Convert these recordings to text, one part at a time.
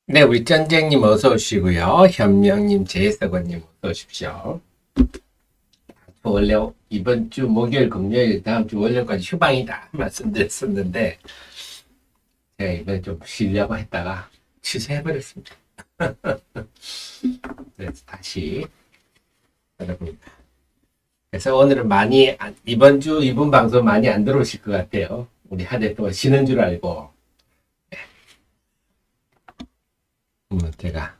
네, 우리 쩐쟁님 어서 오시고요. 현명님, 제이서건님 어서 오십시오. 원래 이번 주 목요일, 금요일, 다음 주 월요일까지 휴방이다 말씀드렸었는데 제가 이번에 좀 쉬려고 했다가 취소해버렸습니다. 그래서 다시 여러분. 그래서 오늘은 이번 주, 이번 방송 많이 안 들어오실 것 같아요. 우리 한 해 동안 쉬는 줄 알고. 제가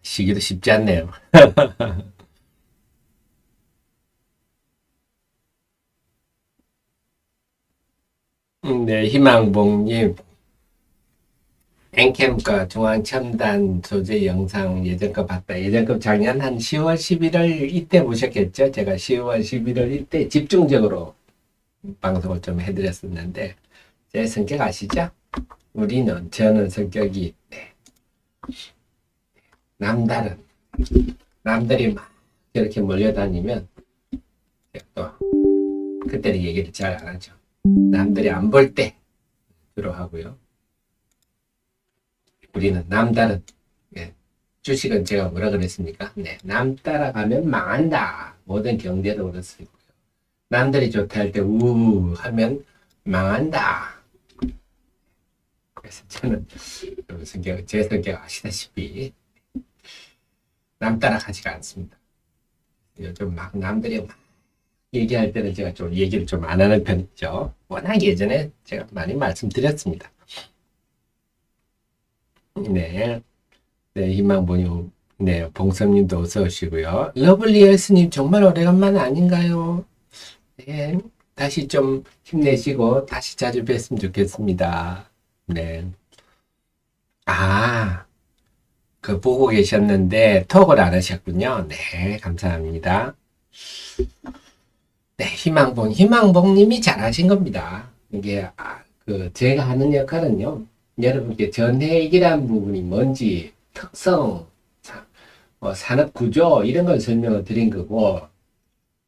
쉬기도 쉽지 않네요. 네, 희망봉님. 엔캠과 중앙첨단 소재 영상 예전 거 봤다. 예전 거 작년 한 10월, 11월 이때 보셨겠죠? 제가 10월, 11월 이때 집중적으로 방송을 좀 해드렸었는데, 제 성격 아시죠? 저는 성격이, 네, 남다른, 남들이 막 이렇게 몰려다니면, 또, 그때는 얘기를 잘 안 하죠. 남들이 안 볼 때 주로 하고요. 우리는 남다른, 예, 주식은 제가 뭐라 그랬습니까? 네, 남 따라가면 망한다. 모든 경제도 그렇습니다. 남들이 좋다 할 때 우우 하면 망한다. 그래서 저는 제 성격 아시다시피 남 따라가지가 않습니다. 요즘 막 남들이 막 얘기할 때는 제가 좀 얘기를 좀 안 하는 편이죠. 워낙 예전에 제가 많이 말씀드렸습니다. 네, 네, 희망보님, 네, 봉섭님도 어서 오시고요. 러블리에스님 정말 오래간만 아닌가요? 네, 다시 좀 힘내시고 다시 자주 뵀으면 좋겠습니다. 네. 아, 그 보고 계셨는데 톡을 안 하셨군요. 네, 감사합니다. 네, 희망봉님이 잘하신 겁니다. 이게 제가 하는 역할은요. 여러분께 전해액이라는 부분이 뭔지 특성, 산업 구조 이런 걸 설명을 드린 거고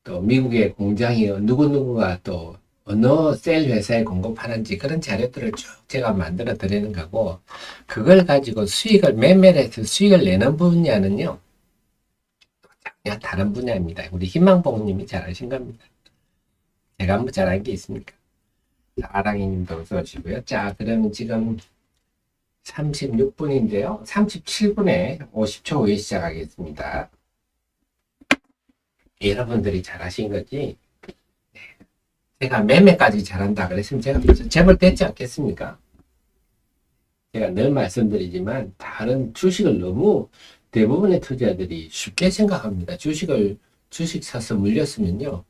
또 미국의 공장이 누구누구가 또 어느 셀 회사에 공급하는지 그런 자료들을 쭉 제가 만들어 드리는 거고 그걸 가지고 매매를 해서 수익을 내는 분야는요 그냥 다른 분야입니다. 우리 희망봉님이 잘하신 겁니다. 제가 뭐 잘한 게 있습니까? 자, 아랑이님도 어서 오시고요. 자, 그러면 지금 36분인데요. 37분에 50초 후에 시작하겠습니다. 여러분들이 잘하신 거지 제가 매매까지 잘한다 그랬으면 제가 재벌 됐지 않겠습니까? 제가 늘 말씀드리지만 다른 주식을 너무 대부분의 투자들이 쉽게 생각합니다. 주식 사서 물렸으면요.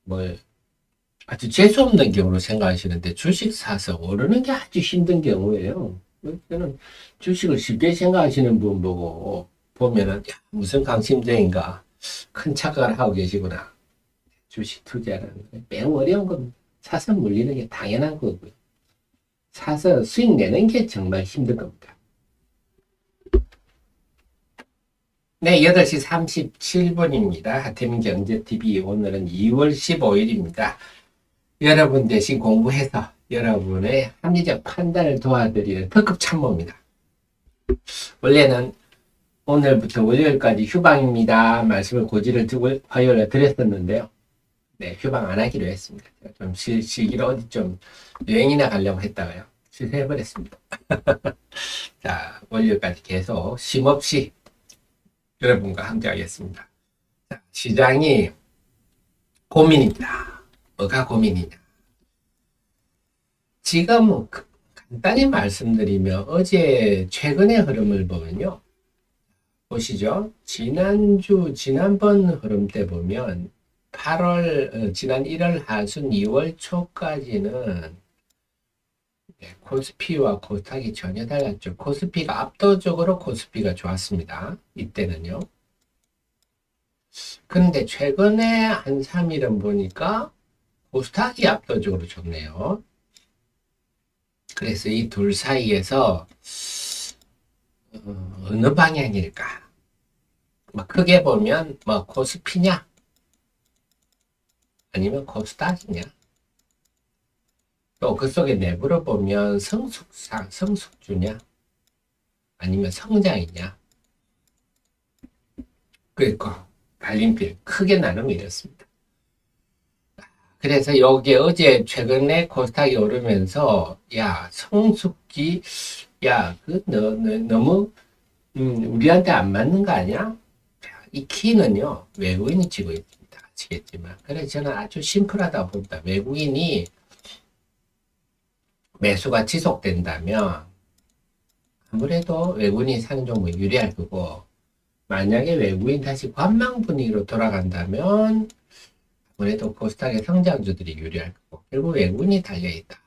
뭐 아주 재수없는 경우로 생각하시는데 주식 사서 오르는 게 아주 힘든 경우예요. 저는 주식을 쉽게 생각하시는 분 보고 보면은 야, 무슨 강심장인가 큰 착각을 하고 계시구나. 주식 투자라는 게 매우 어려운 겁니다. 사서 물리는 게 당연한 거고요. 사서 수익 내는 게 정말 힘든 겁니다. 네, 8시 37분입니다. 하태민 경제TV 오늘은 2월 15일입니다. 여러분 대신 공부해서 여러분의 합리적 판단을 도와드리는 특급 참모입니다. 원래는 오늘부터 월요일까지 휴방입니다. 말씀을 고지를 두고 화요일에 드렸었는데요. 네, 휴방 안 하기로 했습니다. 좀 쉬기로 어디 좀 여행이나 가려고 했다가요. 취소해버렸습니다. 자, 월요일까지 계속 쉼없이 여러분과 함께 하겠습니다. 자, 시장이 고민입니다. 뭐가 고민이냐? 지금 간단히 말씀드리면 어제 최근의 흐름을 보면요. 보시죠. 지난번 흐름 때 보면 지난 1월 하순 2월 초까지는 코스피와 코스닥이 전혀 달랐죠. 압도적으로 코스피가 좋았습니다. 이때는요. 그런데 최근에 한 3일은 보니까 코스닥이 압도적으로 좋네요. 그래서 이 둘 사이에서 어느 방향일까? 크게 보면 코스피냐? 아니면 코스닥이냐? 또 그 속에 내부를 보면 성숙주냐? 아니면 성장이냐? 그러니까 갈림길 크게 나누면 이렇습니다. 그래서 여기 어제 최근에 코스닥이 오르면서 야 성숙기 너무 우리한테 안 맞는 거 아니야? 이 키는요 외국인이 쥐고 있습니다. 아시겠지만 그래서 저는 아주 심플하다고 봅니다. 외국인이 매수가 지속된다면 아무래도 외국인이 사는 종목이 유리할 거고 만약에 외국인 다시 관망 분위기로 돌아간다면 아무래도 코스닥의 성장주들이 유리할 거고 결국 외국인이 달려있다.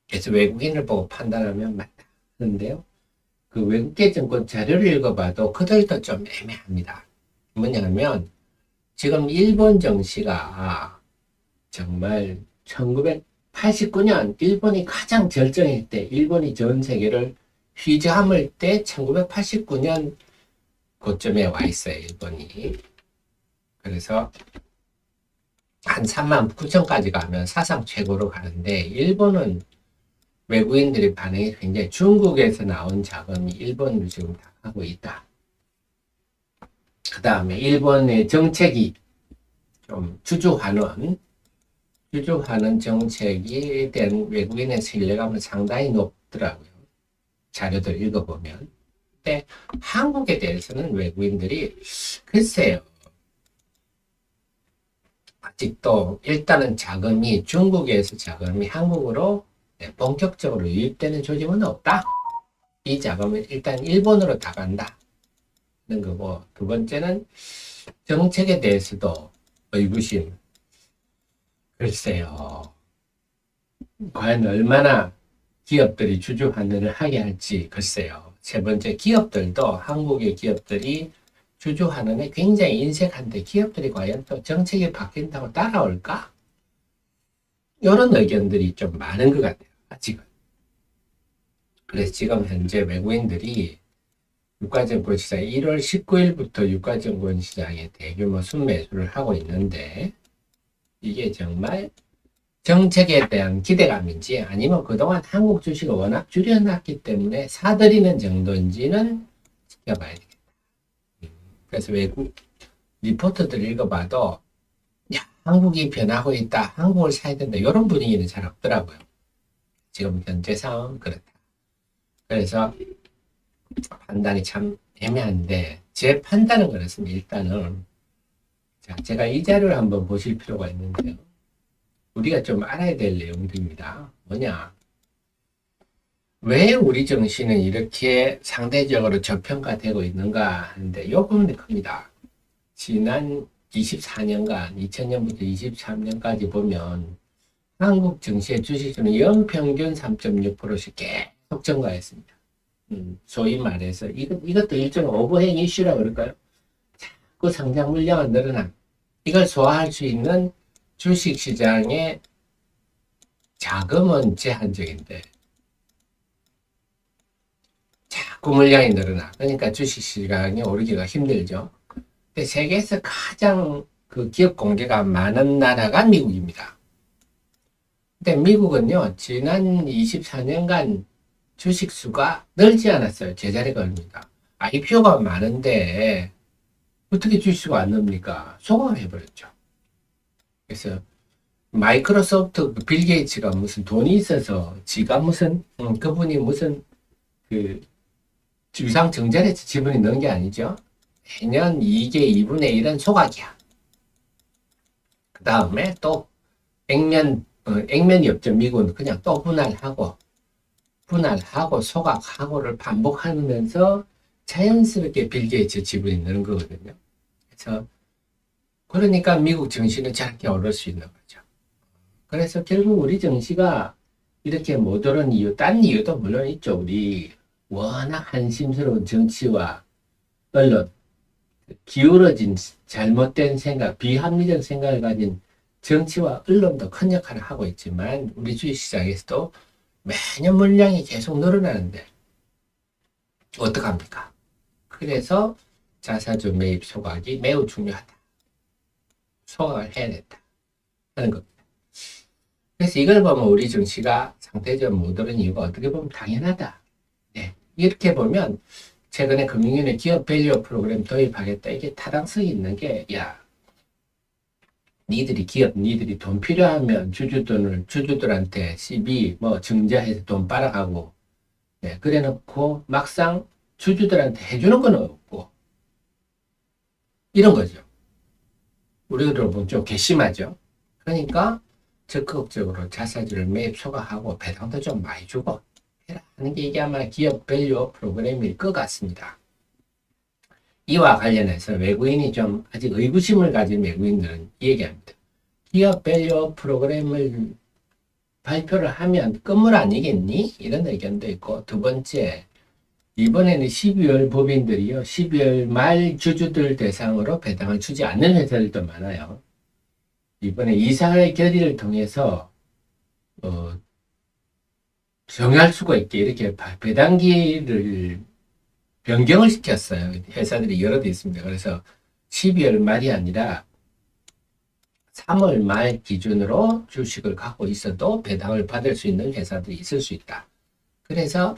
그래서 외국인을 보고 판단하면 맞다 하는데요. 그 외국계 증권 자료를 읽어봐도 그들도 좀 애매합니다. 뭐냐면 지금 일본 정시가 정말 1989년 일본이 가장 절정일 때 일본이 전 세계를 휘저음을 때 1989년 고점에 와 있어요. 일본이. 그래서 한 39,000까지 가면 사상 최고로 가는데 일본은 외국인들이 반응이 굉장히 중국에서 나온 자금이 일본을 지금 다 하고 있다. 그 다음에 일본의 정책이 좀 주주환원 정책에 대한 외국인의 신뢰감은 상당히 높더라고요. 자료들 읽어보면. 근데 한국에 대해서는 외국인들이 글쎄요. 아직도 일단은 중국에서 자금이 한국으로 본격적으로 유입되는 조짐은 없다. 이 자금은 일단 일본으로 다 간다. 는 거고 두 번째는 정책에 대해서도 의구심. 글쎄요. 과연 얼마나 기업들이 주주 환원을 하게 할지 글쎄요. 세 번째 기업들도 한국의 기업들이 주주 환원에 굉장히 인색한데 기업들이 과연 또 정책이 바뀐다고 따라올까? 이런 의견들이 좀 많은 것 같아요. 아직은. 그래서 지금 현재 외국인들이 유가증권 시장 1월 19일부터 유가증권 시장에 대규모 순매수를 하고 있는데 이게 정말 정책에 대한 기대감인지 아니면 그동안 한국 주식을 워낙 줄여놨기 때문에 사들이는 정도인지는 지켜봐야 되겠다. 그래서 외국 리포트들 읽어봐도 야, 한국이 변하고 있다. 한국을 사야 된다. 이런 분위기는 잘 없더라고요. 지금 현재 상황은 그렇다. 그래서 판단이 참 애매한데 제 판단은 그렇습니다. 일단은 제가 이 자료를 한번 보실 필요가 있는데요. 우리가 좀 알아야 될 내용들입니다. 뭐냐? 왜 우리 정신은 이렇게 상대적으로 저평가되고 있는가 하는데 이 부분이 큽니다. 지난 24년간 2000년부터 23년까지 보면 한국 증시의 주식수는 연평균 3.6%씩 계속 증가했습니다. 소위 말해서 이것도 일종의 오버행 이슈라고 그럴까요? 자꾸 성장 물량은 늘어나 이걸 소화할 수 있는 주식시장의 자금은 제한적인데 자꾸 물량이 늘어나 그러니까 주식시장이 오르기가 힘들죠. 근데 세계에서 가장 그 기업 공개가 많은 나라가 미국입니다. 근데 미국은요 지난 24년간 주식 수가 늘지 않았어요. 제자리 걸립니다. IPO가 많은데 어떻게 주식수가 안 늡니까? 소강해버렸죠. 그래서 마이크로소프트 빌 게이츠가 무슨 돈이 있어서 지가 무슨 그분이 무슨 그 주상 증자에서 지분이 넣은 게 아니죠. 매년 이게 2분의 1은 소각이야. 그 다음에 또 액면이 없죠. 미국은 그냥 또 분할하고 소각하고를 반복하면서 자연스럽게 빌 게이츠 지분이 느는 거거든요. 그래서 그러니까 미국 증시는 저렇게 오를 수 있는 거죠. 그래서 결국 우리 증시가 이렇게 못 오른 이유, 딴 이유도 물론 있죠. 우리 워낙 한심스러운 정치와 언론, 기울어진 잘못된 생각, 비합리적 생각을 가진 정치와 언론도 큰 역할을 하고 있지만 우리 주식시장에서도 매년 물량이 계속 늘어나는데 어떡합니까? 그래서 자사주 매입 소각이 매우 중요하다. 소각을 해야겠다 하는 겁니다. 그래서 이걸 보면 우리 증시가 상대적으로 못 오른 이유가 어떻게 보면 당연하다. 네, 이렇게 보면 최근에 금융위원회 기업 밸류 프로그램 도입하겠다. 이게 타당성이 있는 게, 야, 니들이 돈 필요하면 주주들한테 CB 뭐 증자해서 돈 빨아가고, 네, 그래 놓고 막상 주주들한테 해주는 건 없고, 이런 거죠. 우리로 보면 좀 괘씸하죠. 그러니까 적극적으로 자사주를 매입 초과하고 배당도 좀 많이 주고 해라 하는 게 이게 아마 기업 밸류 프로그램일 것 같습니다. 이와 관련해서 외국인이 좀 아직 의구심을 가진 외국인들은 이 얘기합니다. 기업 밸류 프로그램을 발표를 하면 건물 아니겠니? 이런 의견도 있고, 두 번째, 이번에는 12월 법인들이요, 12월 말 주주들 대상으로 배당을 주지 않는 회사들도 많아요. 이번에 이사회 결의를 통해서 정할 수가 있게 이렇게 배당기를 변경을 시켰어요. 회사들이 여러 대 있습니다. 그래서 12월 말이 아니라 3월 말 기준으로 주식을 갖고 있어도 배당을 받을 수 있는 회사들이 있을 수 있다. 그래서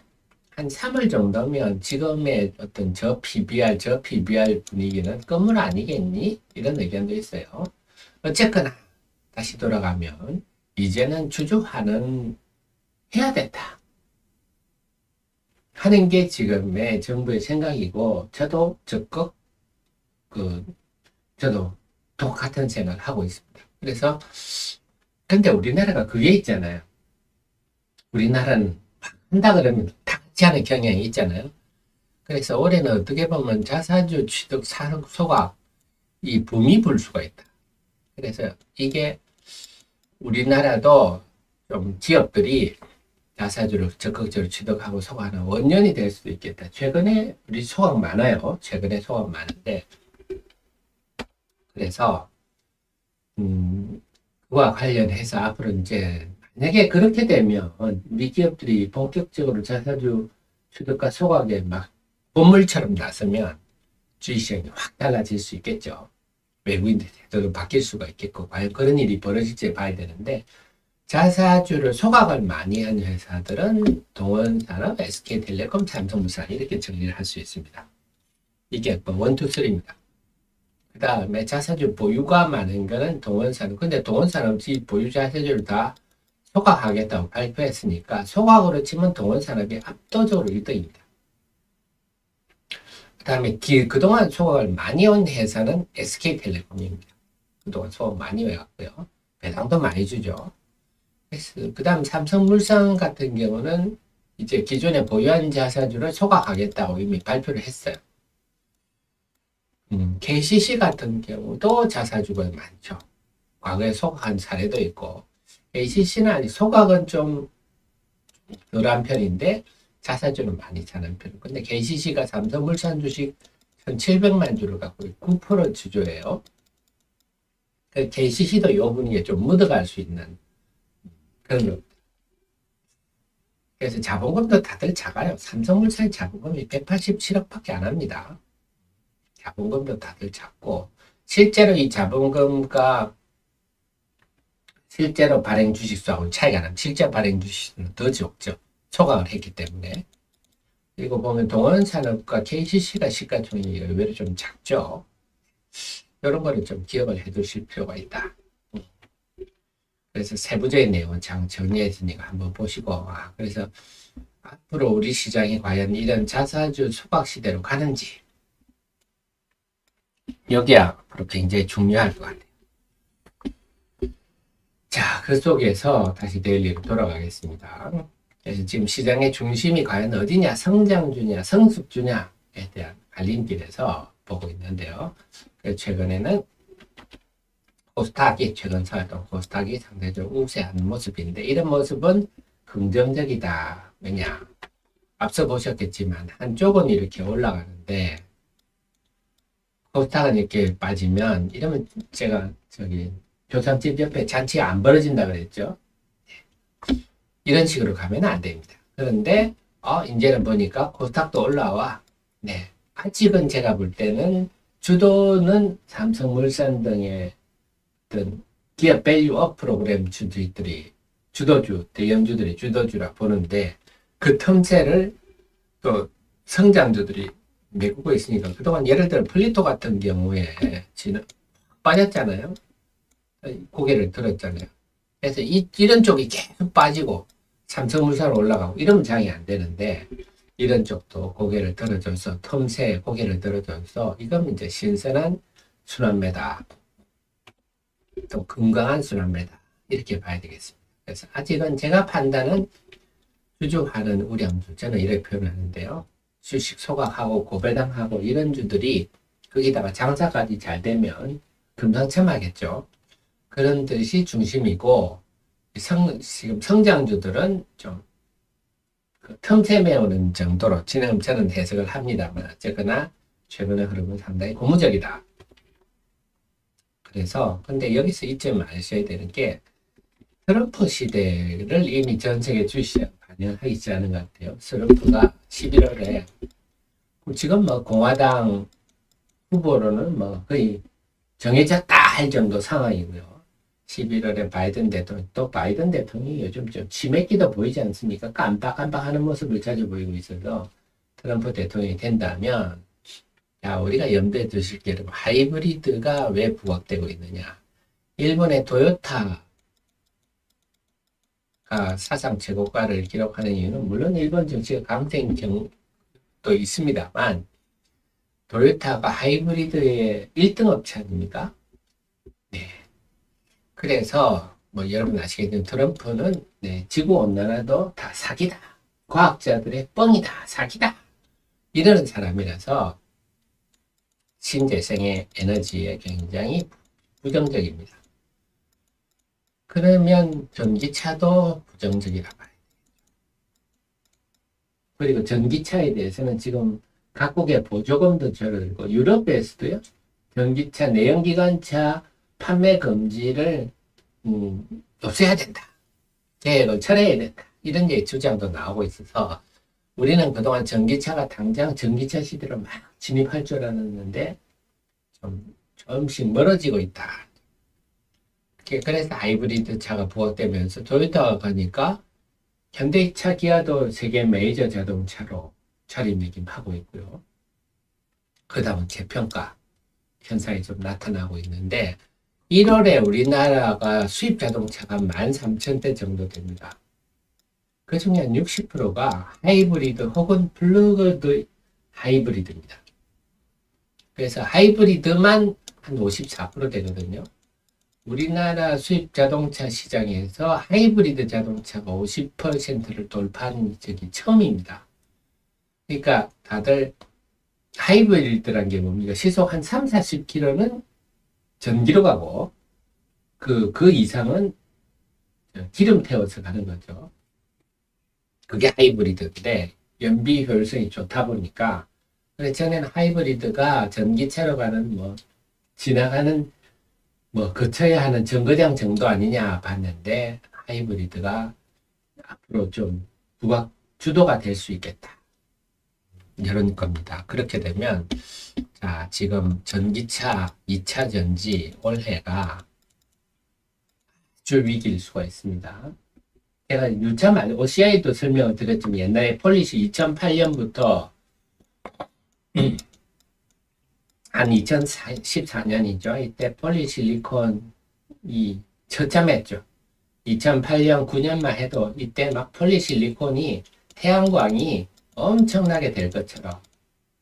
한 3월 정도면 지금의 어떤 저 PBR 분위기는 건물 아니겠니? 이런 의견도 있어요. 어쨌거나 다시 돌아가면 이제는 주주환원 해야 된다 하는 게 지금의 정부의 생각이고, 저도 적극 저도 똑같은 생각을 하고 있습니다. 그래서 근데 우리나라가 그게 있잖아요. 우리나라는 한다 그러면 다 같이 하는 경향이 있잖아요. 그래서 올해는 어떻게 보면 자사주 취득 소각 이 붐이 불 수가 있다. 그래서 이게 우리나라도 좀 기업들이 자사주를 적극적으로 취득하고 소각하는 원년이 될 수도 있겠다. 최근에 우리 소각 많아요. 최근에 소각 많은데, 그래서 그와 관련해서 앞으로 이제 만약에 그렇게 되면 우리 기업들이 본격적으로 자사주 취득과 소각에 막 본물처럼 나서면 주식시장이 확 달라질 수 있겠죠. 외국인들이 태도도 바뀔 수가 있겠고, 과연 그런 일이 벌어질지 봐야 되는데, 자사주를 소각을 많이 한 회사들은 동원산업, SK텔레콤, 삼성물산 이렇게 정리를 할 수 있습니다. 이게 1, 2, 3입니다. 그 다음에 자사주 보유가 많은 거는 동원산업. 근데 동원산업이 보유 자사주를 다 소각하겠다고 발표했으니까 소각으로 치면 동원산업이 압도적으로 1등입니다. 그 다음에 그동안 소각을 많이 온 회사는 SK텔레콤입니다. 그동안 소각 많이 해왔고요. 배당도 많이 주죠. 그 다음 삼성물산 같은 경우는 이제 기존에 보유한 자사주를 소각하겠다고 이미 발표를 했어요. KCC 같은 경우도 자사주가 많죠. 과거에 소각한 사례도 있고, KCC는 아니, 소각은 좀 덜한 편인데 자사주는 많이 사는 편이고, 근데 KCC가 삼성물산 주식 1,700만 주를 갖고 9% 주조예요. KCC도 이 분위기에 좀 묻어갈 수 있는 그런 겁니다. 그래서 자본금도 다들 작아요. 삼성물산 자본금이 187억밖에 안 합니다. 자본금도 다들 작고, 실제로 이 자본금과 실제로 발행 주식수하고는 차이가 납니다. 실제 발행 주식수는 더 적죠. 소각을 했기 때문에. 그리고 보면 동원산업과 KCC가 시가총액이 의외로 좀 작죠. 이런 거를 좀 기억을 해두실 필요가 있다. 그래서 세부적인 내용은 정리했으니까 한번 보시고, 그래서 앞으로 우리 시장이 과연 이런 자사주 소각 시대로 가는지, 여기 앞으로 굉장히 중요할 것 같아요. 자, 그 속에서 다시 데일리로 돌아가겠습니다. 그래서 지금 시장의 중심이 과연 어디냐, 성장주냐, 성숙주냐에 대한 갈림길에서 보고 있는데요. 최근에는 코스닥이, 최근 사활동 코스닥이 상대적으로 우세한 모습인데, 이런 모습은 긍정적이다. 왜냐? 앞서 보셨겠지만, 한쪽은 이렇게 올라가는데, 코스닥은 이렇게 빠지면, 이러면 제가 조선집 옆에 잔치가 안 벌어진다 그랬죠? 이런 식으로 가면 안 됩니다. 그런데, 이제는 보니까 코스닥도 올라와. 네. 아직은 제가 볼 때는 주도는 삼성물산 등의 어떤 기업 밸류업 프로그램 주주들이 대형주들이 주도주라 보는데, 그 틈새를 또 성장주들이 메꾸고 있으니까 그동안 예를 들어 플리토 같은 경우에 지는 빠졌잖아요. 고개를 들었잖아요. 그래서 이런 쪽이 계속 빠지고 삼성물산 올라가고 이러면 장이 안 되는데 이런 쪽도 고개를 들어줘서 틈새 고개를 들어줘서 이건 이제 신선한 순환매다. 또 건강한 순환매다. 이렇게 봐야 되겠습니다. 그래서 아직은 제가 판단은 주주하는 우량주 저는 이렇게 표현하는데요. 주식 소각하고 고배당하고 이런 주들이 거기다가 장사까지 잘 되면 금상첨화겠죠. 그런 뜻이 중심이고 지금 성장주들은 좀 틈새 메우는 정도로 지금 저는 해석을 합니다만 어쨌거나 최근의 흐름은 상당히 고무적이다. 그래서 근데 여기서 이점 아셔야 되는 게 트럼프 시대를 이미 전 세계 주식시장 반영하고 있지 않은 것 같아요. 트럼프가 11월에 지금 뭐 공화당 후보로는 뭐 거의 정해졌다 할 정도 상황이고요. 11월에 바이든 대통령, 또 바이든 대통령이 요즘 좀 치맥기도 보이지 않습니까? 깜빡깜빡하는 모습을 자주 보이고 있어서 트럼프 대통령이 된다면, 야, 우리가 염두에 두실 게 여러분, 하이브리드가 왜 부각되고 있느냐? 일본의 토요타가 사상 최고가를 기록하는 이유는 물론 일본 정치의 강세인 경우도 있습니다만, 토요타가 하이브리드의 1등 업체 아닙니까? 네. 그래서 뭐 여러분 아시겠지만 트럼프는 지구온난화도 다 사기다. 과학자들의 뻥이다. 사기다. 이러는 사람이라서 신재생의 에너지에 굉장히 부정적입니다. 그러면 전기차도 부정적이라 봐야 돼요. 그리고 전기차에 대해서는 지금 각국의 보조금도 줄어들고 유럽에서도요. 전기차, 내연기관차 판매 금지를 없애야 된다. 계획을 철회해야 된다. 이런 주장도 나오고 있어서 우리는 그동안 전기차가 당장 전기차 시대로 막 진입할 줄 알았는데 조금씩 멀어지고 있다. 그래서 하이브리드 차가 부각되면서 토요타가 가니까 현대차, 기아도 세계 메이저 자동차로 자리매김하고 있고요. 그 다음은 재평가 현상이 좀 나타나고 있는데 1월에 우리나라가 수입 자동차가 13,000대 정도 됩니다. 그 중에 한 60%가 하이브리드 혹은 플러그드 하이브리드입니다. 그래서 하이브리드만 한 54% 되거든요. 우리나라 수입 자동차 시장에서 하이브리드 자동차가 50%를 돌파한 적이 처음입니다. 그러니까 다들 하이브리드란 게 뭡니까? 시속 한 3, 40km는 전기로 가고 그 이상은 기름 태워서 가는 거죠. 그게 하이브리드인데 연비 효율성이 좋다 보니까 그래서 전에는 하이브리드가 전기차로 가는 지나가는 거쳐야 하는 정거장 정도 아니냐 봤는데 하이브리드가 앞으로 좀 주도가 될 수 있겠다. 이런 겁니다. 그렇게 되면 자, 지금 전기차 2차 전지 올해가 아주 위기일 수가 있습니다. 제가 OCI도 설명을 드렸지만 옛날에 폴리시 2008년부터 한 2014년이죠. 이때 폴리실리콘이 처참했죠. 2008년, 9년만 해도 이때 막 폴리실리콘이 태양광이 엄청나게 될 것처럼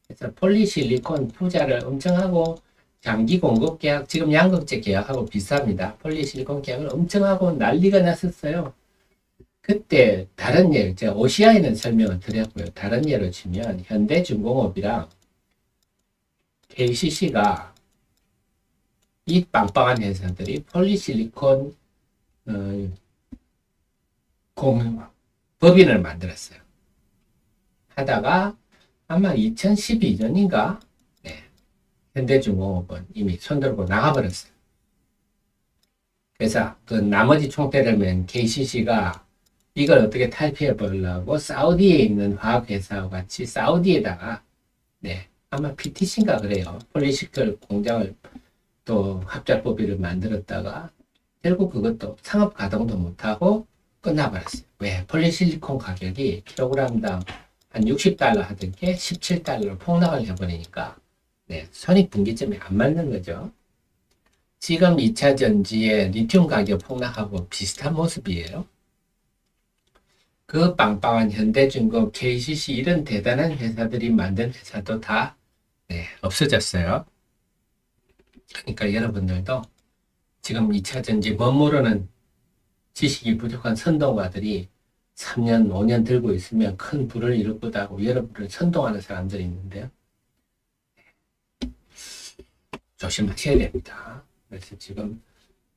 그래서 폴리실리콘 투자를 엄청 하고 장기 공급 계약, 지금 양극재 계약하고 비슷합니다. 폴리실리콘 계약을 엄청 하고 난리가 났었어요. 그때 다른 예, 제가 OCI는 설명을 드렸고요. 다른 예로 치면 현대중공업이랑 KCC가 이 빵빵한 회사들이 폴리실리콘 법인을 만들었어요. 하다가 아마 2012년인가 현대중공업은 이미 손들고 나가버렸어요. 그래서 그 나머지 총대를 맨 KCC가 이걸 어떻게 탈피해 보려고 사우디에 있는 화학회사와 같이 사우디에다가 아마 PTC인가 그래요. 폴리시클 공장을 또 합작법인을 만들었다가 결국 그것도 상업 가동도 못하고 끝나버렸어요. 왜? 폴리실리콘 가격이 킬로그램당 한 한 60달러 하던 게 17달러로 폭락을 해버리니까 네, 손익분기점이 안 맞는 거죠. 지금 2차 전지의 리튬 가격 폭락하고 비슷한 모습이에요. 그 빵빵한 현대중공, KCC 이런 대단한 회사들이 만든 회사도 다 네, 없어졌어요. 그러니까 여러분들도 지금 2차 전지 못 모르는 지식이 부족한 선동가들이 3년, 5년 들고 있으면 큰 부를 이룰 거다고 여러분을 선동하는 사람들이 있는데요. 조심하셔야 됩니다. 그래서 지금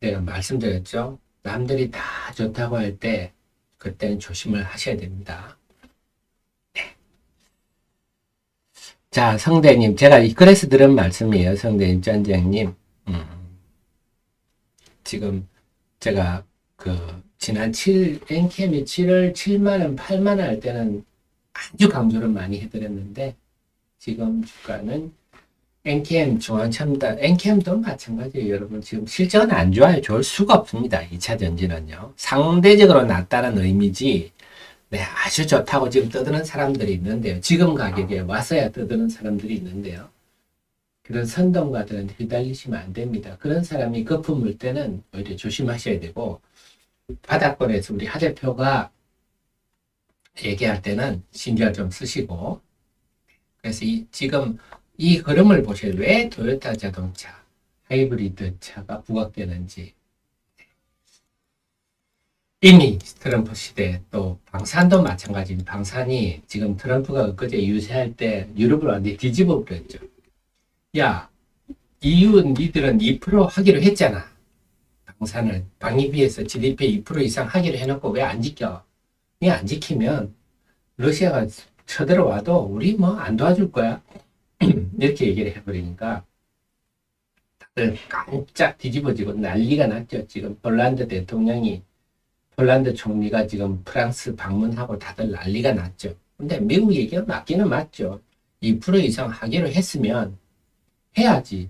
내가 말씀드렸죠. 남들이 다 좋다고 할 때 그때는 조심을 하셔야 됩니다. 네. 자, 성대님, 제가 그래서 들은 말씀이에요. 성대님, 전장님. 지금 제가 지난 NCM이 7월 7만원, 8만원 할 때는 아주 강조를 많이 해드렸는데 지금 주가는 NCM 중앙첨단, NCM도 마찬가지예요. 여러분 지금 실적은 안 좋아요. 좋을 수가 없습니다. 2차 전지는요. 상대적으로 낮다는 의미지 네, 아주 좋다고 지금 떠드는 사람들이 있는데요. 지금 가격에 와서야 떠드는 사람들이 있는데요. 그런 선동가들은 휘달리시면 안 됩니다. 그런 사람이 거품 물 때는 오히려 조심하셔야 되고 바닥권에서 우리 하 대표가 얘기할 때는 신경 좀 쓰시고 그래서 지금 이 흐름을 보셔야 왜 토요타 자동차, 하이브리드 차가 부각되는지 이미 트럼프 시대 또 방산도 마찬가지입니다. 방산이 지금 트럼프가 엊그제 유세할 때 유럽을 완전히 뒤집어 버렸죠. 야, EU 니들은 2% 하기로 했잖아. 방산을 방위비에서 GDP 2% 이상 하기로 해놓고 왜 안 지켜? 이 안 지키면 러시아가 쳐들어와도 우리 뭐 안 도와줄 거야. 이렇게 얘기를 해버리니까 다들 깜짝 뒤집어지고 난리가 났죠. 지금 폴란드 총리가 지금 프랑스 방문하고 다들 난리가 났죠. 근데 미국 얘기가 맞기는 맞죠. 2% 이상 하기로 했으면 해야지.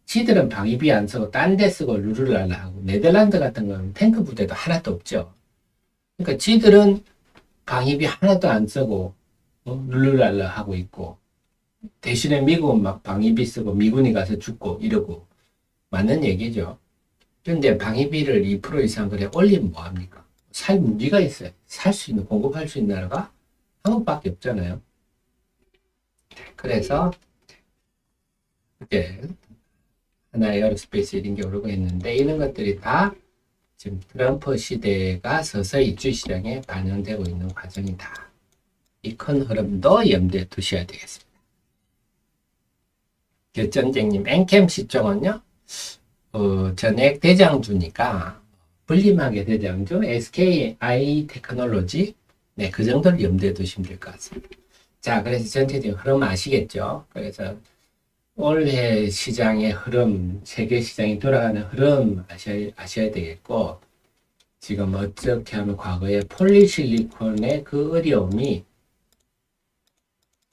지들은 방위비 안 쓰고 딴 데 쓰고 룰루랄라 하고 네덜란드 같은 건 탱크 부대도 하나도 없죠. 그러니까 지들은 방위비 하나도 안 쓰고 룰루랄라 하고 있고 대신에 미국은 막 방위비 쓰고 미군이 가서 죽고 이러고 맞는 얘기죠. 그런데 방위비를 2% 이상 그래 올리면 뭐합니까? 살 문제가 있어요. 살 수 있는 공급할 수 있는 나라가 한국밖에 없잖아요. 그래서 이제 하나의 에어로스페이스 이런 게 오르고 있는데 이런 것들이 다 지금 트럼프 시대가 서서히 주시장에 반영되고 있는 과정이다. 이 큰 흐름도 염두에 두셔야 되겠습니다. 결전쟁님, 엔캠 시총은요, 전액 대장주니까, 분림하게 대장주, SKI 테크놀로지, 네, 그 정도를 염두에 두시면 될 것 같습니다. 자, 그래서 전체적인 흐름 아시겠죠? 그래서 올해 시장의 흐름, 세계 시장이 돌아가는 흐름 아셔야 되겠고, 지금 어떻게 하면 과거에 폴리실리콘의 그 어려움이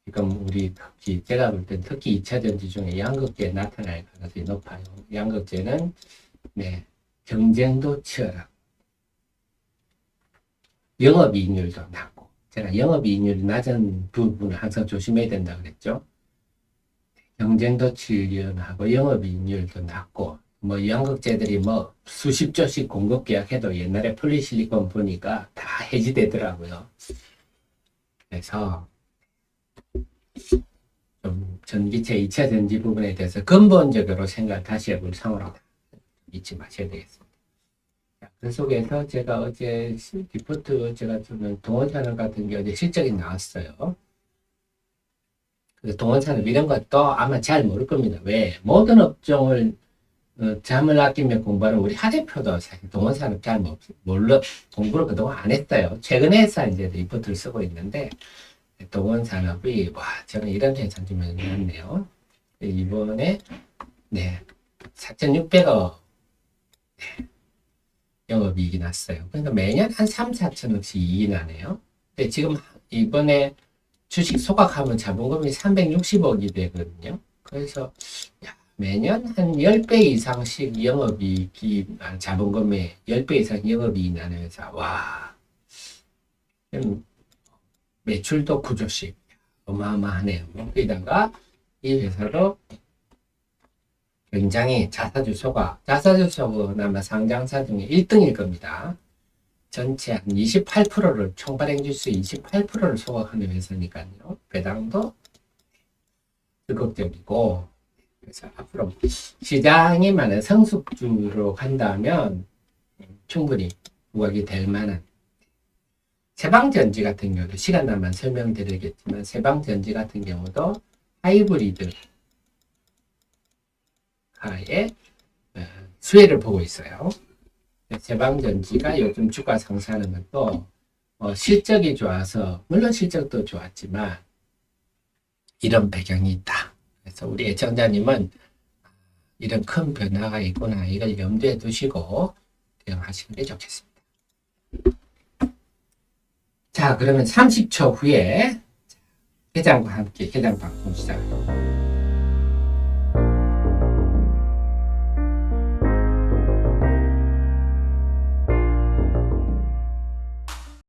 지금 우리 특히 제가 볼 땐 특히 2차 전지 중에 양극재에 나타날 가능성이 높아요. 양극재는 네, 경쟁도 치열하고 영업이익률도 낮고 제가 영업이익률이 낮은 부분을 항상 조심해야 된다 그랬죠. 경쟁도 치열하고 영업이익률도 낮고 뭐 양극재들이 뭐 수십 조씩 공급 계약해도 옛날에 폴리실리콘 보니까 다 해지되더라고요. 그래서 좀 전기차 2차 전지 부분에 대해서 근본적으로 생각을 다시 해볼 상황으로 잊지 마셔야 되겠습니다. 그 속에서 제가 어제 리포트 제가 주는 동원산업 같은 게 어제 실적이 나왔어요. 동원산업 이런 것도 아마 잘 모를 겁니다. 왜? 모든 업종을 잠을 아끼며 공부하는 우리 하 대표도 사실 동원산업 잘 몰라 공부를 그동안 안 했어요. 최근에 해서 이제 리포트를 쓰고 있는데 동원산업이 와 저는 이런 회사 좀 많네요. 이번에 네 4,600억 네, 영업이익이 났어요. 그러니까 매년 한 3, 4천억씩 이익이 나네요. 근데 지금 이번에 주식 소각하면 자본금이 360억이 되거든요. 그래서 매년 한 10배 이상씩 영업이익이 자본금의 10배 이상 영업이익이 나는 회사. 와 매출도 9조씩. 어마어마하네요. 거기다가 이 회사도 굉장히 자사주가 아마 상장사 중에 1등일 겁니다. 전체 한 28%를 총발행지수 28%를 소각하는 회사니까요. 배당도 적극적이고, 그래서 앞으로 시장이 많은 성숙주로 간다면 충분히 부각이 될 만한. 세방전지 같은 경우도 시간 나면 설명드리겠지만, 세방전지 같은 경우도 하이브리드 가의 수혜를 보고 있어요. 세방전지가 요즘 주가 상승하는 것도 실적이 좋아서, 물론 실적도 좋았지만 이런 배경이 있다. 그래서 우리 애청자님은 이런 큰 변화가 있구나, 이걸 염두에 두시고 대응하시는 게 좋겠습니다. 자, 그러면 30초 후에 회장과 함께 회장 방송 시작합니다.